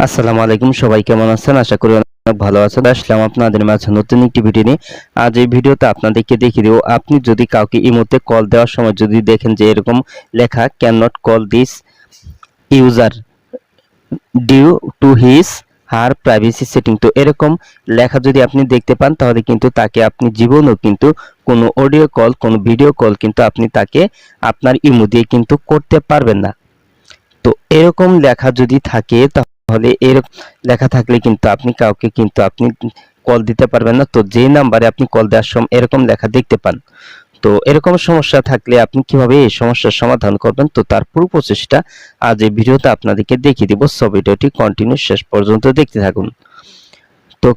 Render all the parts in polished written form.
আসসালামু আলাইকুম, সবাই কেমন আছেন? আশা করি অনেক ভালো আছেন। আসলাম আপনাদের মাঝে নতুন একটি ভিডিও নিয়ে। আজ এই ভিডিওতে আপনাদেরকে দেখিয়ে দেব, আপনি যদি কাউকে ইমোতে কল দেওয়ার সময় যদি দেখেন যে এরকম লেখা can not call this user due to his her privacy setting, তো এরকম লেখা যদি আপনি দেখতে পান তাহলে কিন্তু তাকে আপনি জীবনেও কিন্তু কোনো অডিও কল, কোনো ভিডিও কল কিন্তু আপনি তাকে আপনার ইমো দিয়ে কিন্তু করতে পারবেন না। তো এরকম লেখা যদি থাকে তাহলে এরকম লেখা থাকলে কিন্তু আপনি কাউকে কিন্তু আপনি কল দিতে পারবেন না। তো যে নাম্বারে আপনি কল দেওয়ার সময় এরকম লেখা দেখতে পান, তো এরকম সমস্যা থাকলে আপনি কিভাবে এই সমস্যার সমাধান করবেন, তো তার পুরো প্রসেসটা আজ এই ভিডিওতে আপনাদেরকে দেখিয়ে দিব। সো ভিডিওটি কন্টিনিউ শেষ পর্যন্ত দেখতে থাকুন। তো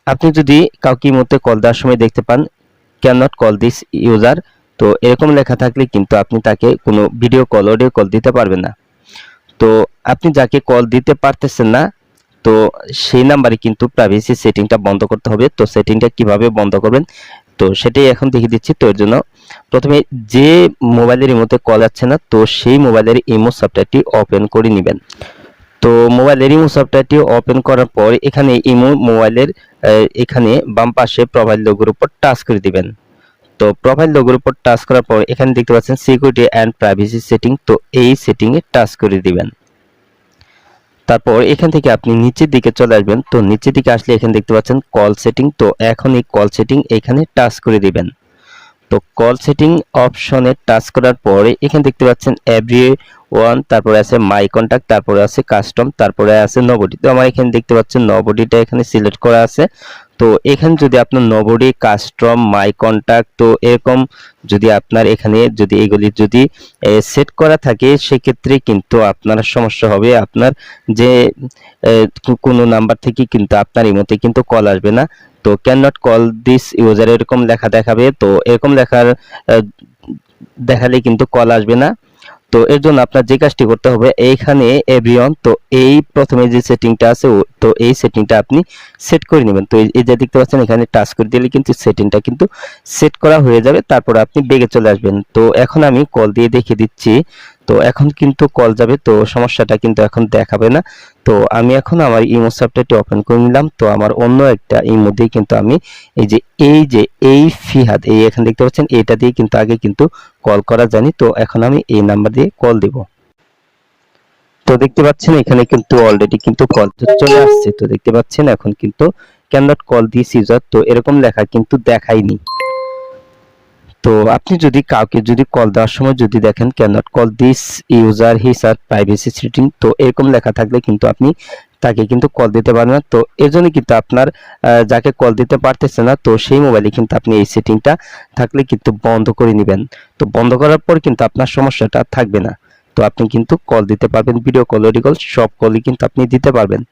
আপনি যদি কাউকে এই মুহূর্তে কল দেওয়ার সময় দেখতে পান can not call this user, তো এরকম লেখা থাকলে কিন্তু আপনি তাকে কোনো ভিডিও কল, অডিও কল দিতে পারবেন না। তো আপনি যাকে কল দিতে পারতেছেন না, তো সেই নাম্বারে কিন্তু প্রাইভেসি সেটিংটা বন্ধ করতে হবে। তো সেটিংটা কিভাবে বন্ধ করবেন, তো সেটাই এখন দেখিয়ে দিচ্ছি। তো এর জন্য প্রথমে যে মোবাইলের ইমোতে কল আসছে না, তো সেই মোবাইলের ইমো সফটওয়্যারটি ওপেন করে নেবেন। তো মোবাইলের ইমো সফটওয়্যারটি ওপেন করার পর এখানে ইমো মোবাইলের এখানে বাম পাশে প্রোফাইল লোগোর উপর টাচ করে দিবেন। তো প্রোফাইল লোগোর উপর টাচ করার পর এখানে দেখতে পাচ্ছেন সিকিউরিটি অ্যান্ড প্রাইভেসি সেটিং, তো এই সেটিং এ টাচ করে দিবেন। তারপর এখান থেকে আপনি নিচের দিকে চলে আসবেন। তো নিচের দিকে আসলে এখানে দেখতে পাচ্ছেন কল সেটিং, তো এখন এই কল সেটিং এখানে টাচ করে দিবেন। তো কল সেটিং অপশনে টাচ করার পরে এখানে দেখতে পাচ্ছেন এভরি ওয়ান, তারপরে আছে মাই কন্টাক্ট, তারপরে আছে কাস্টম, তারপরে আছে নোবডি। তো আমার এখানে দেখতে পাচ্ছেন নোবডিটা এখানে সিলেক্ট করা আছে। তো এখানে যদি আপনার নোবডি, কাস্টম, মাই কন্টাক্ট, তো এরকম যদি আপনার এখানে যদি এগুলি যদি সেট করা থাকে সেক্ষেত্রে কিন্তু আপনার সমস্যা হবে। আপনার যে কোনো নাম্বার থেকে কিন্তু আপনার ইমোতে কিন্তু কল আসবে না। তো can not call this user এরকম লেখা দেখাবে, তো এরকম লেখার দেখালে কিন্তু কল আসবে না। তো এর জন্য আপনার যে কাজটি করতে হবে এইখানে এভরিওয়ান, তো এই প্রথমে যে সেটিংটা আছে তো এই সেটিংটা আপনি সেট করে নেবেন। তো এই যে দেখতে পাচ্ছেন এখানে টাচ করে দিলে কিন্তু সেটিংটা কিন্তু সেট করা হয়ে যাবে। তারপর আপনি বেগে চলে আসবেন। তো এখন আমি কল দিয়ে দেখিয়ে দিচ্ছি। তো এখন কিন্তু কল যাবে, তো সমস্যাটা কিন্তু এখন দেখাবে না। তো আমি এখন আমার ইমো সফটওয়্যারটি ওপেন করে নিলাম। তো আমার অন্য একটা ইমো দিয়ে কিন্তু আমি এই ফিহাদ, এই এখানে দেখতে পাচ্ছেন এটা দিয়ে কিন্তু আগে কিন্তু কল করা জানি। তো এখন আমি এই নাম্বার দিয়ে কল দিব। তো দেখতে পাচ্ছেন এখানে কিন্তু অলরেডি কিন্তু কল চলে আসছে। তো দেখতে পাচ্ছেন এখন কিন্তু can not call this user, তো এরকম লেখা কিন্তু দেখায়নি। তো আপনি যদি কাউকে যদি কল দেওয়ার সময় যদি দেখেন can not call this user his আর প্রাইভেসি সেটিং, তো এরকম লেখা থাকলে কিন্তু আপনি তাকে কিন্তু কল দিতে পারবেন না। তো এর জন্য কিন্তু আপনার যাকে কল দিতে পারতেছে না, তো সেই মোবাইলে কিন্তু আপনি এই সেটিংটা থাকলে কিন্তু বন্ধ করে নেবেন। তো বন্ধ করার পর কিন্তু আপনার সমস্যাটা থাকবে না। তো আপনি কিন্তু কল দিতে পারবেন, ভিডিও কল, অডিও কল সব কলই কিন্তু আপনি দিতে পারবেন।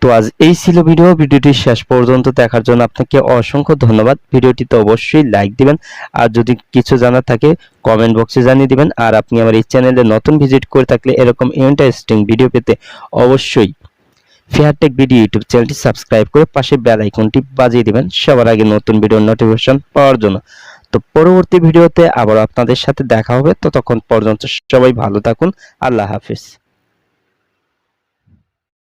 তো আজ এই ছিল ভিডিওটি শেষ পর্যন্ত দেখার জন্য আপনাকে অসংখ্য ধন্যবাদ। ভিডিওটিতে অবশ্যই লাইক দিবেন, আর যদি কিছু জানার থাকে কমেন্ট বক্সে জানিয়ে দিবেন। আর আপনি আমার এই চ্যানেলে নতুন ভিজিট করে থাকলে এরকম ইন্টারেস্টিং ভিডিও পেতে অবশ্যই ফেয়ারটেক ভিডিও ইউটিউব চ্যানেলটি সাবস্ক্রাইব করে পাশে বেল আইকনটি বাজিয়ে দিবেন সবার আগে নতুন ভিডিওর নোটিফিকেশন পাওয়ার জন্য। তো পরবর্তী ভিডিওতে আবার আপনাদের সাথে দেখা হবে। ততক্ষণ পর্যন্ত সবাই ভালো থাকুন। আল্লাহ হাফেজ।